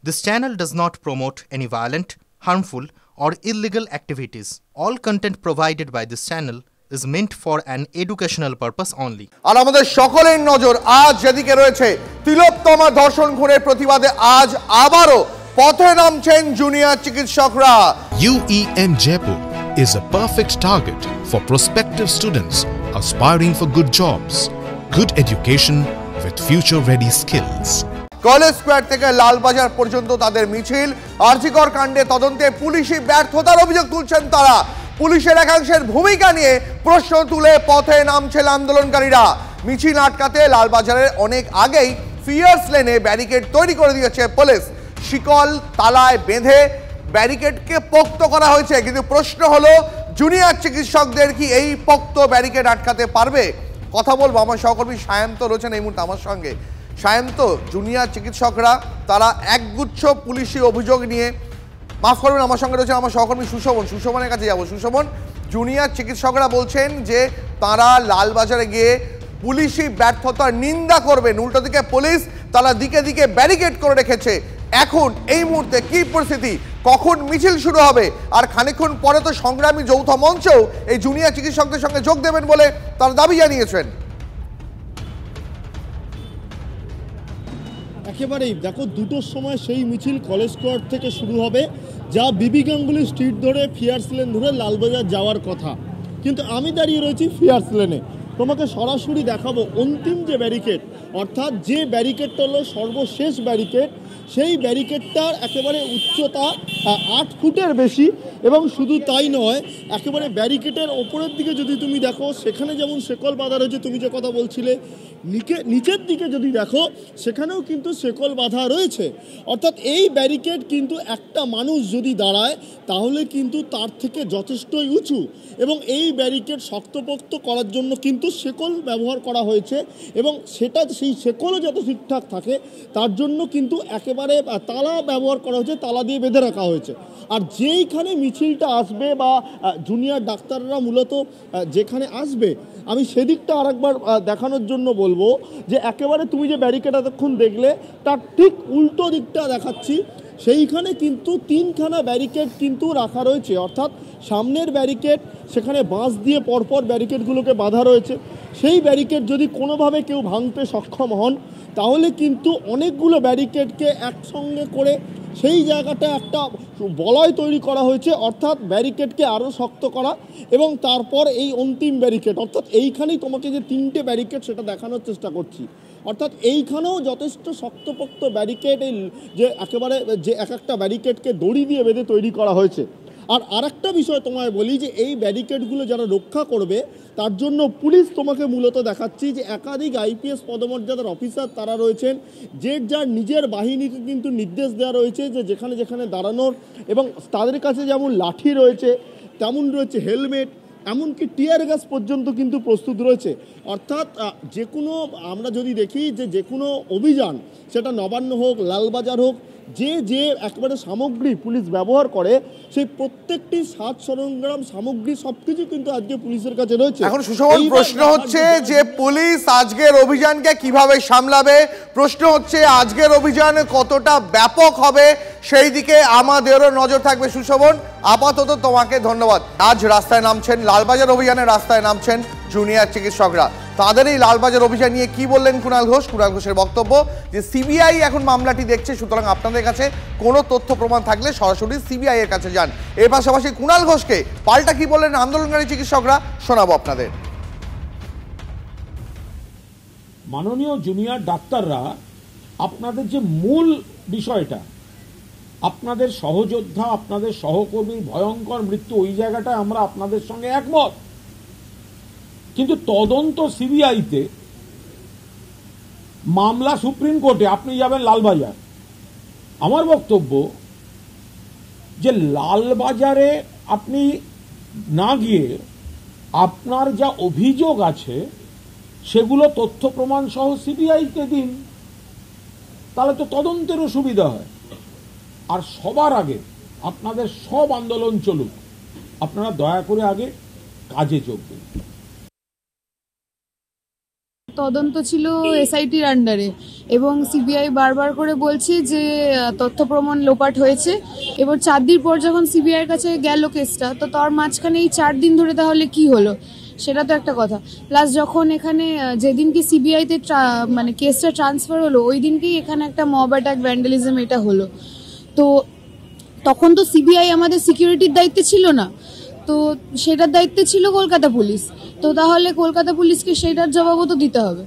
This channel does not promote any violent, harmful, or illegal activities. All content provided by this channel is meant for an educational purpose only. আর আমাদের সকলের নজর আজ যেদিকে রয়েছে তিলোত্তমা ধর্ষণ খুনের প্রতিবাদে আজ আবারও পথে নামছেন জুনিয়র চিকিৎসকরা। UEN Jaipur is a perfect target for prospective students aspiring for good jobs, good education with future-ready skills. College square থেকে লালবাজার পর্যন্ত তাদের মিছিল। আরজিকর কাণ্ডে তদন্তে পুলিশি ব্যর্থতার অভিযোগ তুলছেন তারা। পুলিশের একাংশের ভূমিকা নিয়ে প্রশ্ন তুলে পথে নামছেন আন্দোলনকারীরা। মিছিল আটকাতে লালবাজারের অনেক আগেই ফিয়ার্স লেনে ব্যারিকেড তৈরি করে দিয়েছে পুলিশ। শিকল তালায় বেঁধে ব্যারিকেডকে পোক্ত করা হয়েছে, কিন্তু প্রশ্ন হলো জুনিয়র চিকিৎসকদের কি এই পোক্ত ব্যারিকেড আটকাতে পারবে? কথা বলবো, আমার সহকর্মী সায়ন্ত রয়েছেন এই মুহূর্তে আমার সঙ্গে। সায়ন্ত, জুনিয়র চিকিৎসকরা তারা একগুচ্ছ পুলিশি অভিযোগ নিয়ে, মাফ করবেন আমার সঙ্গে রয়েছেন আমার সহকর্মী সুশোভনের কাছে যাবো। সুশোভন, জুনিয়র চিকিৎসকরা বলছেন যে তারা লালবাজারে গিয়ে পুলিশি ব্যর্থতার নিন্দা করবেন, উল্টো দিকে পুলিশ তারা দিকে দিকে ব্যারিকেড করে রেখেছে। এখন এই মুহূর্তে কি পরিস্থিতি, কখন মিছিল শুরু হবে, আর খানিকক্ষণ পরে তো সংগ্রামী যৌথ মঞ্চেও এই জুনিয়র চিকিৎসকদের সঙ্গে যোগ দেবেন বলে তারা দাবি জানিয়েছেন। একেবারেই দেখো, দুটোর সময় সেই মিছিল কলেজ স্কোয়ার থেকে শুরু হবে, যা বিবি গাঙ্গুলি স্ট্রিট ধরে ফিয়ার্স লেন ধরে লালবাজার যাওয়ার কথা। কিন্তু আমি দাঁড়িয়ে রয়েছি ফিয়ার্স লেনে। তোমাকে সরাসরি দেখাবো অন্তিম যে ব্যারিকেড, অর্থাৎ যে ব্যারিকেডটা হলো সর্বশেষ ব্যারিকেড, সেই ব্যারিকেডটার একেবারে উচ্চতা 8 ফুটের বেশি। এবং শুধু তাই নয়, একেবারে ব্যারিকেডের ওপরের দিকে যদি তুমি দেখো, সেখানে যেমন শেকল বাঁধা রয়েছে, তুমি যে কথা বলছিলে, নিচের দিকে যদি দেখো সেখানেও কিন্তু শেকল বাঁধা রয়েছে। অর্থাৎ এই ব্যারিকেড কিন্তু একটা মানুষ যদি দাঁড়ায় তাহলে কিন্তু তার থেকে যথেষ্টই উঁচু, এবং এই ব্যারিকেড শক্তপোক্ত করার জন্য কিন্তু শেকল ব্যবহার করা হয়েছে, এবং সেই শেকলও যাতে ঠিকঠাক থাকে তার জন্য কিন্তু একেবারে তালা ব্যবহার করা হয়েছে, তালা দিয়ে বেঁধে রাখা হয়েছে। আর যেইখানে মিছিলটা আসবে বা জুনিয়র ডাক্তাররা মূলত যেখানে আসবে, আমি সেদিকটা আরেকবার দেখানোর জন্য বলবো যে একেবারে তুমি যে ব্যারিকেড এতক্ষণ দেখলে তার ঠিক উল্টো দিকটা দেখাচ্ছি। সেইখানে কিন্তু 3খানা ব্যারিকেড কিন্তু রাখা রয়েছে, অর্থাৎ সামনের ব্যারিকেড, সেখানে বাঁশ দিয়ে পরপর ব্যারিকেডগুলোকে বাঁধা রয়েছে। সেই ব্যারিকেড যদি কোনোভাবে কেউ ভাঙতে সক্ষম হন তাহলে কিন্তু অনেকগুলো ব্যারিকেডকে একসঙ্গে করে সেই জায়গাটা একটা বলয় তৈরি করা হয়েছে, অর্থাৎ ব্যারিকেডকে আরও শক্ত করা। এবং তারপর এই অন্তিম ব্যারিকেড, অর্থাৎ এইখানেই তোমাকে যে 3টে ব্যারিকেড সেটা দেখানোর চেষ্টা করছি। অর্থাৎ এইখানেও যথেষ্ট শক্তপোক্ত ব্যারিকেড, এই যে একেবারে যে এক একটা ব্যারিকেডকে দড়ি দিয়ে বেঁধে তৈরি করা হয়েছে। আর আরেকটা বিষয় তোমায় বলি যে এই ব্যারিকেডগুলো যারা রক্ষা করবে তার জন্য পুলিশ, তোমাকে মূলত দেখাচ্ছি যে একাধিক IPS পদমর্যাদার অফিসার তারা রয়েছেন, যে যার নিজের বাহিনীকে কিন্তু নির্দেশ দেওয়া রয়েছে যে যেখানে যেখানে দাঁড়ানোর, এবং তাদের কাছে যেমন লাঠি রয়েছে তেমন রয়েছে হেলমেট, এমনকি টিয়ার গ্যাস পর্যন্ত কিন্তু প্রস্তুত রয়েছে। অর্থাৎ যে কোনো, আমরা যদি দেখি যে কোনো অভিযান, সেটা নবান্ন হোক, লালবাজার হোক, যে একেবারে সামগ্রী পুলিশ ব্যবহার করে সেই প্রত্যেকটি সাজ সরঞ্জাম সামগ্রী সবকিছু কিন্তু আজকে পুলিশের কাছে রয়েছে। এখন সুশোভন, প্রশ্ন হচ্ছে যে পুলিশ আজকের অভিযানকে কিভাবে সামলাবে, প্রশ্ন হচ্ছে আজকের অভিযান কতটা ব্যাপক হবে, সেই দিকে আমাদেরও নজর থাকবে। সুশোভন, আপাতত তোমাকে ধন্যবাদ। আজ রাস্তায় নামছেন, লালবাজার অভিযানের রাস্তায় নামছেন জুনিয়র চিকিৎসকরা। তাদের এই লালবাজার অভিযান নিয়ে কি বললেন কুণাল ঘোষের বক্তব্য যে সিবিআই এখন মামলাটি দেখছে, সুতরাং আপনাদের কাছে কোনো তথ্য প্রমাণ থাকলে সরাসরি সিবিআই এর কাছে যান। এর পাশাপাশি কুণাল ঘোষকে পাল্টা কি বললেন আন্দোলনকারী চিকিৎসকরা শোনাবো আপনাদের। মাননীয় জুনিয়র ডাক্তাররা, আপনাদের যে মূল বিষয়টা, আপনাদের সহযোদ্ধা, আপনাদের সহকর্মী ভয়ঙ্কর মৃত্যু, ওই জায়গাটায় আমরা আপনাদের সঙ্গে একমত। কিন্তু তদন্ত সিবিআইতে, মামলা সুপ্রিম কোর্টে, আপনি যাবেন লালবাজার। আমার বক্তব্য যে লালবাজারে আপনি না গিয়ে আপনার যা অভিযোগ আছে সেগুলো তথ্য প্রমাণ সহ সিবিআইকে দিন, তাহলে তো তদন্তেরও সুবিধা হয়। আর সবার আগে আপনাদের সব আন্দোলন চলুক, আপনারা দয়া করে আগে কাজে যোগ দিন। তদন্ত ছিল এসআইটির আন্ডারে, এবং সিবিআই বারবার করে বলছে যে তথ্য প্রমাণ লোপাট হয়েছে। এবার 4 দিন পর যখন সিবিআইয়ের কাছে গেল কেসটা, তো তার মাঝখানে এই 4 দিন ধরে তাহলে কি হলো, সেটা তো একটা কথা। প্লাস যখন এখানে যেদিনকে সিবিআইতে মানে কেসটা ট্রান্সফার হলো, ওই দিনকেই এখানে একটা মব অ্যাটাক, ভ্যান্ডালিজম এটা হলো। তো তখন তো সিবিআই আমাদের সিকিউরিটির দায়িত্বে ছিল না, তো সেটার দায়িত্বে ছিল কলকাতা পুলিশ। তো তাহলে কলকাতা পুলিশকে সেটার জবাবও তো দিতে হবে।